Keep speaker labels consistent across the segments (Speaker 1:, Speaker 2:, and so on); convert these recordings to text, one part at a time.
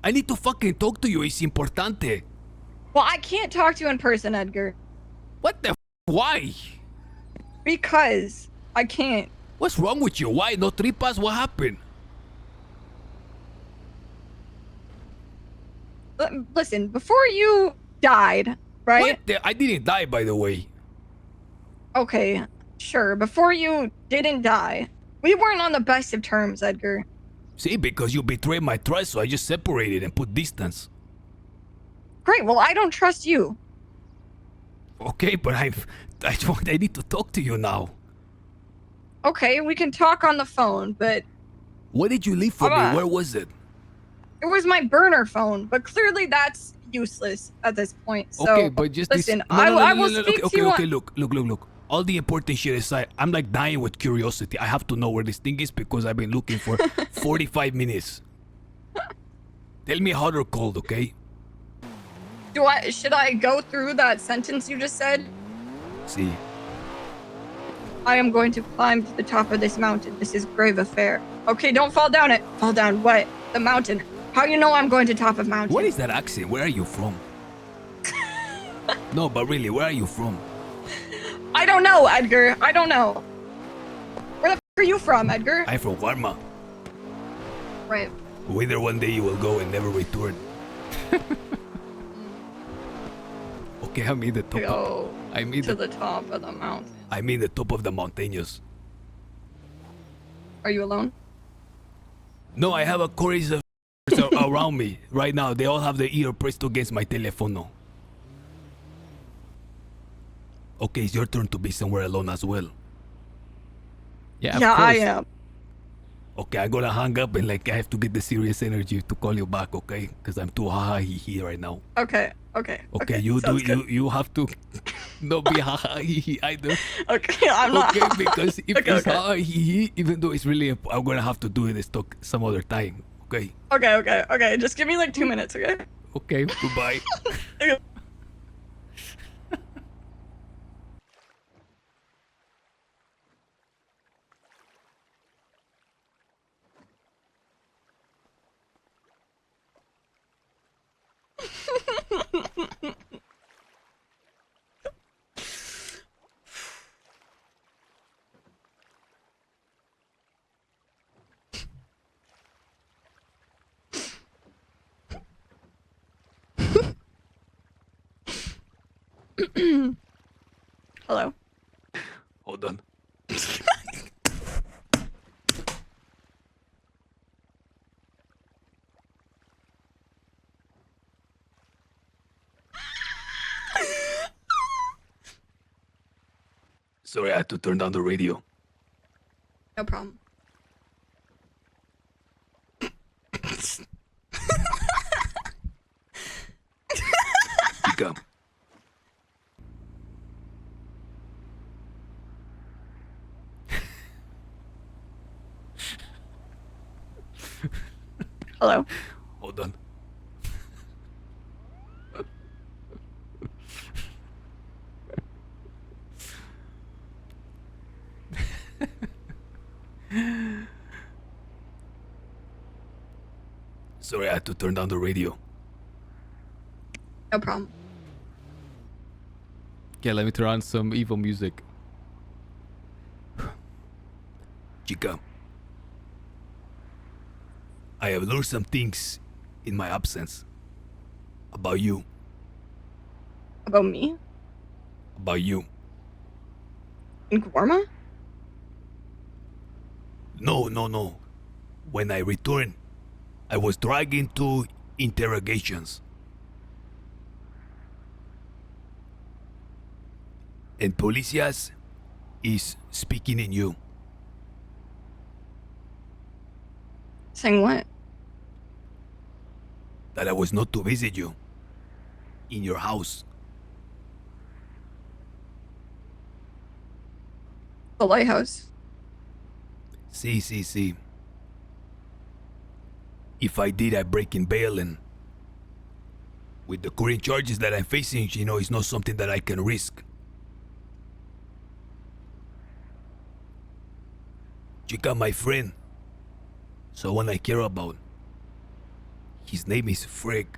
Speaker 1: I need to fucking talk to you. It's importante.
Speaker 2: Well, I can't talk to you in person, Edgar.
Speaker 1: What the why?
Speaker 2: Because I can't.
Speaker 1: What's wrong with you? Why? No tripas? What happened?
Speaker 2: Listen, before you died, right?
Speaker 1: What? I didn't die, by the way.
Speaker 2: Okay, sure. Before you didn't die, we weren't on the best of terms, Edgar.
Speaker 1: See, because you betrayed my trust, so I just separated and put distance.
Speaker 2: Great, well, I don't trust you.
Speaker 1: Okay, but I need to talk to you now.
Speaker 2: Okay, we can talk on the phone, but...
Speaker 1: What did you leave for me? Where was it?
Speaker 2: It was my burner phone, but clearly that's useless at this point, so...
Speaker 1: Okay, but just
Speaker 2: listen,
Speaker 1: this...
Speaker 2: I will speak to you...
Speaker 1: Okay, look. All the important shit aside, I'm like dying with curiosity. I have to know where this thing is because I've been looking for 45 minutes. Tell me how they're called, okay?
Speaker 2: Should I go through that sentence you just said?
Speaker 1: See.
Speaker 2: I am going to climb to the top of this mountain. This is grave affair. Okay, don't fall down it. Fall down what? The mountain. How you know I'm going to top of mountain?
Speaker 1: What is that accent? Where are you from? No, but really, where are you from?
Speaker 2: I don't know, Edgar. I don't know. Where the f are you from, Edgar?
Speaker 1: I'm from Warma.
Speaker 2: Right.
Speaker 1: Whether one day you will go and never return. Okay, I'm in the top.
Speaker 2: To the top of the mountain.
Speaker 1: I'm in the top of the mountains.
Speaker 2: Are you alone?
Speaker 1: No, I have a chorus of around me right now. They all have their ear pressed against my telephone. Okay, it's your turn to be somewhere alone as well. Yeah, of course.
Speaker 2: I am.
Speaker 1: Okay, I'm gonna hang up and like I have to get the serious energy to call you back, okay? Because I'm too ha-ha-hee-hee right now.
Speaker 2: Okay.
Speaker 1: Okay, you have to not be ha-ha-hee-hee either.
Speaker 2: Okay, I'm not.
Speaker 1: Okay, because if it's ha-ha-hee-hee, even though it's really, I'm gonna have to do this talk some other time, okay?
Speaker 2: Okay. Just give me like 2 minutes, okay?
Speaker 1: Okay, goodbye.
Speaker 2: Okay. Hello.
Speaker 1: Hold on. Sorry, I had to turn down the radio.
Speaker 2: No problem.
Speaker 1: Chica.
Speaker 2: Hello.
Speaker 1: Hold on. Sorry, I had to turn down the radio.
Speaker 2: No problem.
Speaker 1: Okay, let me turn on some evil music. Chica, I have learned some things in my absence about you.
Speaker 2: About me?
Speaker 1: About you.
Speaker 2: In Guarma?
Speaker 1: No. When I returned, I was dragged into interrogations. And Policias is speaking in you.
Speaker 2: Saying what?
Speaker 1: That I was not to visit you in your house.
Speaker 2: The lighthouse.
Speaker 1: See. If I did, I break in bail, and with the current charges that I'm facing, it's not something that I can risk. Chica, my friend, someone I care about, His name is Frick.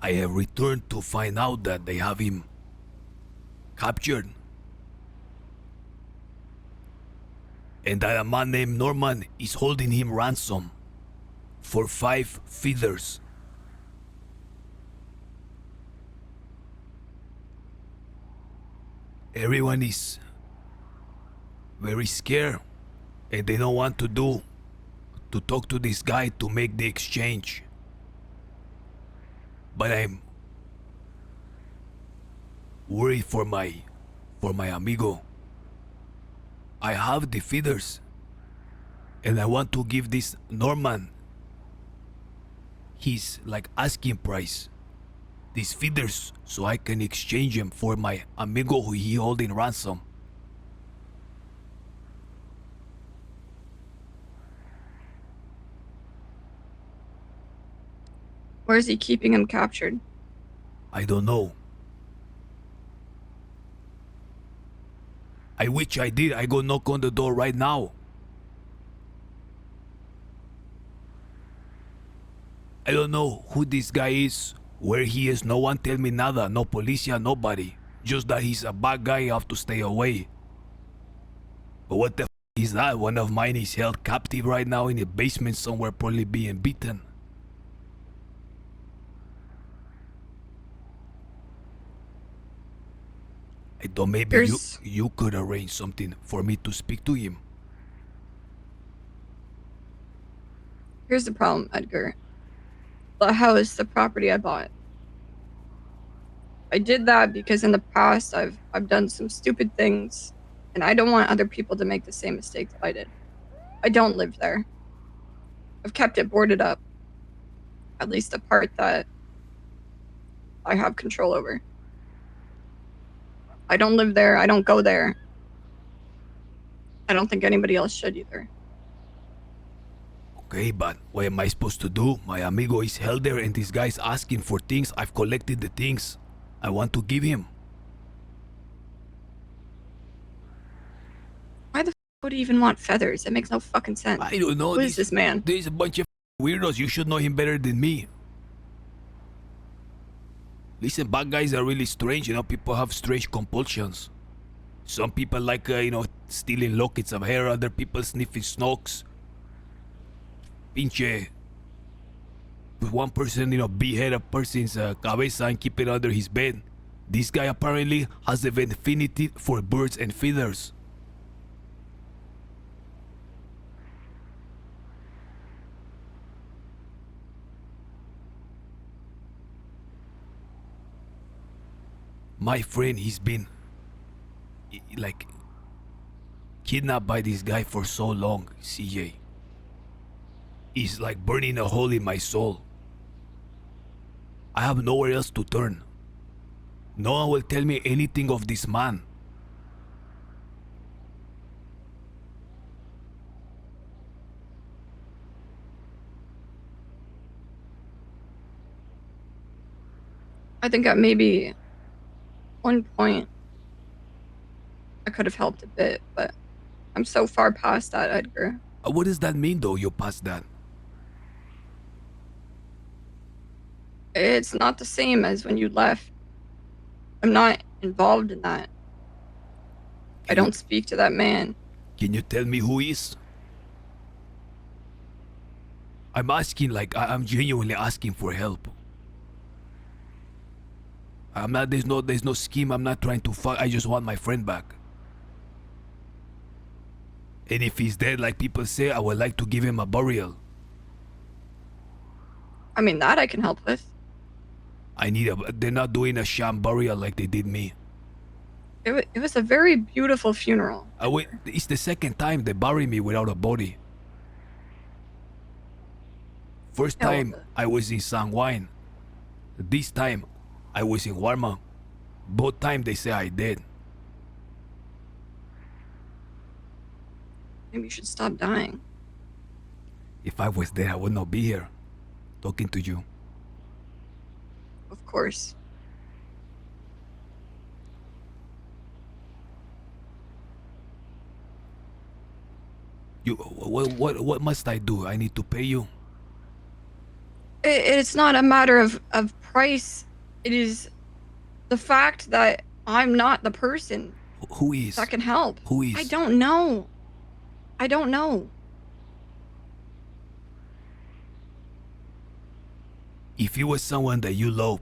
Speaker 1: I have returned to find out that they have him captured. And that a man named Norman is holding him ransom for 5 feathers. Everyone is very scared and they don't want to talk to this guy to make the exchange. But I'm worried for my amigo. I have the feathers and I want to give this Norman his like asking price, these feathers, so I can exchange them for my amigo who he holding ransom.
Speaker 2: Where is he keeping him captured?
Speaker 1: I don't know. I wish I did. I go knock on the door right now. I don't know who this guy is, where he is. No one tell me nada. No policia, nobody. Just that he's a bad guy. I have to stay away. But what the is that? One of mine is held captive right now in a basement somewhere, probably being beaten. I thought maybe you could arrange something for me to speak to him.
Speaker 2: Here's the problem, Edgar. The house, the property I bought. I did that because in the past I've done some stupid things, and I don't want other people to make the same mistakes I did. I don't live there. I've kept it boarded up. At least the part that I have control over. I don't live there. I don't go there. I don't think anybody else should either.
Speaker 1: Okay, but what am I supposed to do? My amigo is held there and this guy's asking for things. I've collected the things I want to give him.
Speaker 2: Why the f would he even want feathers? It makes no fucking sense.
Speaker 1: I don't know.
Speaker 2: Who is this man?
Speaker 1: There's a bunch of weirdos. You should know him better than me. Listen, bad guys are really strange. You know, people have strange compulsions. Some people like, stealing lockets of hair. Other people sniffing snokes. Pinche. One person, behead a person's cabeza and keep it under his bed. This guy apparently has an affinity for birds and feathers. My friend, he's been like kidnapped by this guy for so long, CJ. He's like burning a hole in my soul. I have nowhere else to turn. No one will tell me anything of this man.
Speaker 2: I think at maybe one point I could have helped a bit, but I'm so far past that, Edgar.
Speaker 1: What does that mean though, you're past that?
Speaker 2: It's not the same as when you left. I'm not involved in that. I don't speak to that man.
Speaker 1: Can you tell me who he is? I'm asking, like, I'm genuinely asking for help. I'm not, there's no scheme. I'm not trying to fuck. I just want my friend back. And if he's dead, like people say, I would like to give him a burial.
Speaker 2: I mean, that I can help with.
Speaker 1: They're not doing a sham burial like they did me.
Speaker 2: It was a very beautiful funeral.
Speaker 1: It's the second time they bury me without a body. First time I was in San Juan. This time I was in Warma. Both times they say I did.
Speaker 2: Maybe you should stop dying.
Speaker 1: If I was there, I would not be here talking to you.
Speaker 2: Of course.
Speaker 1: What must I do? I need to pay you?
Speaker 2: It's not a matter of price. It is the fact that I'm not the person
Speaker 1: Who is?
Speaker 2: that can help.
Speaker 1: Who is?
Speaker 2: I don't know. I don't know.
Speaker 1: If it was someone that you love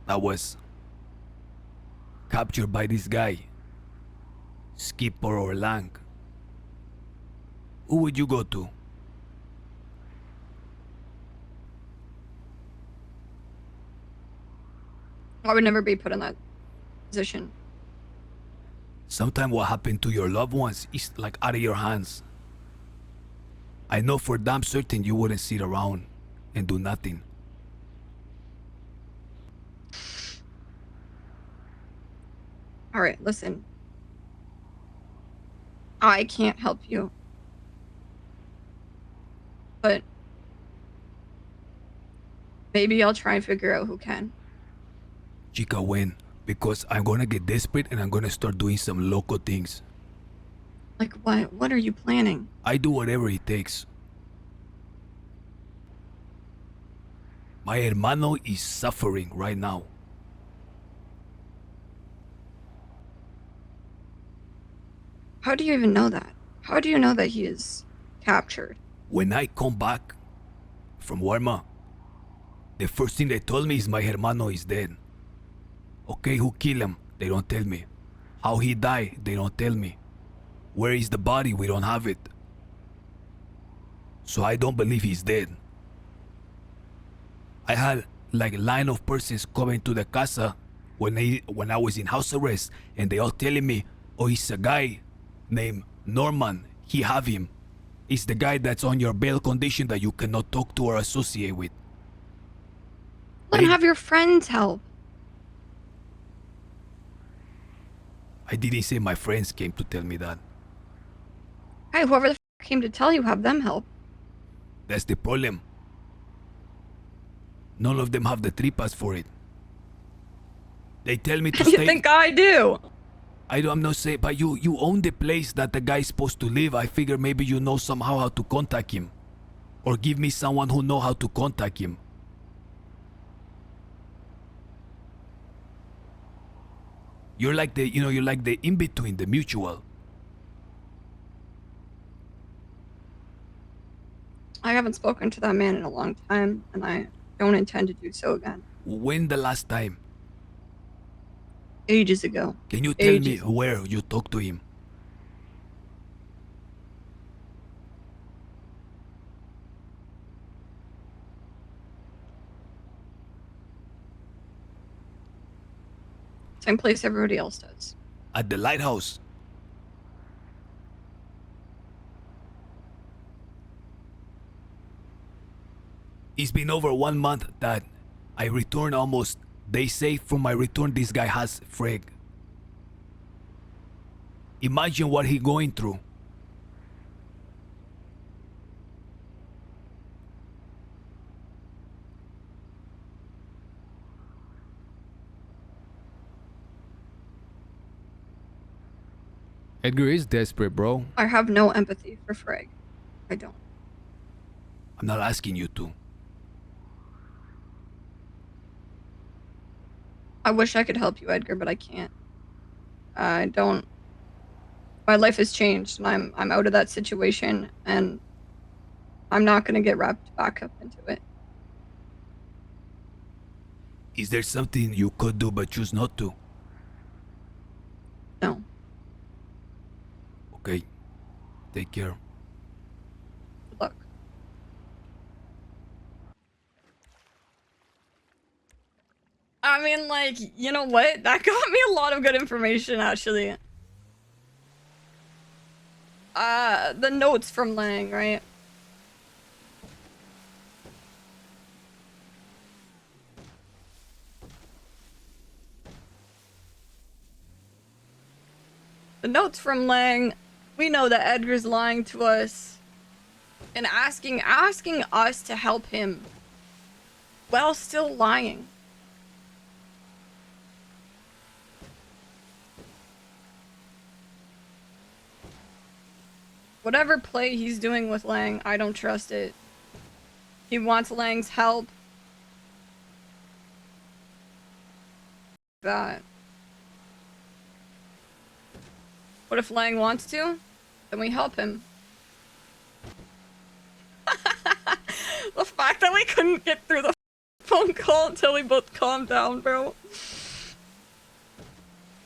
Speaker 1: that was captured by this guy, Skipper or Lang, who would you go to?
Speaker 2: I would never be put in that position.
Speaker 1: Sometimes what happened to your loved ones is like out of your hands. I know for damn certain you wouldn't sit around and do nothing.
Speaker 2: All right, listen. I can't help you. But maybe I'll try and figure out who can.
Speaker 1: Chica, when? Because I'm gonna get desperate and I'm gonna start doing some local things.
Speaker 2: Like what? What are you planning?
Speaker 1: I do whatever it takes. My hermano is suffering right now.
Speaker 2: How do you even know that? How do you know that he is captured?
Speaker 1: When I come back from Warma, the first thing they told me is my hermano is dead. Okay, who killed him? They don't tell me. How he died? They don't tell me. Where is the body? We don't have it. So I don't believe he's dead. I had like a line of persons coming to the casa when I was in house arrest, and they all telling me, oh, he's a guy named Norman. He have him. He's the guy that's on your bail condition that you cannot talk to or associate with.
Speaker 2: Let him have your friends help.
Speaker 1: I didn't say my friends came to tell me that.
Speaker 2: Hey, whoever the f came to tell you, have them help.
Speaker 1: That's the problem. None of them have the tripas for it. They tell me to
Speaker 2: You
Speaker 1: stay.
Speaker 2: think I do?
Speaker 1: I'm not saying, but you own the place that the guy's supposed to live. I figure maybe you know somehow how to contact him. Or give me someone who know how to contact him. You're like the in-between, the mutual.
Speaker 2: I haven't spoken to that man in a long time, and I don't intend to do so again.
Speaker 1: When the last time?
Speaker 2: Ages ago.
Speaker 1: Can you tell me where you talked to him?
Speaker 2: Same place everybody else does.
Speaker 1: At the lighthouse. It's been over 1 month that I returned almost. They say from my return this guy has Freg. Imagine what he going through.
Speaker 3: Edgar is desperate, bro.
Speaker 2: I have no empathy for Freg. I don't.
Speaker 1: I'm not asking you to.
Speaker 2: I wish I could help you, Edgar, but I can't. I don't. My life has changed, and I'm out of that situation, and I'm not gonna get wrapped back up into it.
Speaker 1: Is there something you could do but choose not to?
Speaker 2: No.
Speaker 1: Okay. Take care.
Speaker 2: Good luck. I mean, like, you know what? That got me a lot of good information, actually. The notes from Lang, right? The notes from Lang, we know that Edgar's lying to us and asking us to help him while still lying. Whatever play he's doing with Lang, I don't trust it. He wants Lang's help. That. What if Lang wants to? Then we help him. The fact that we couldn't get through the phone call until we both calmed down, bro.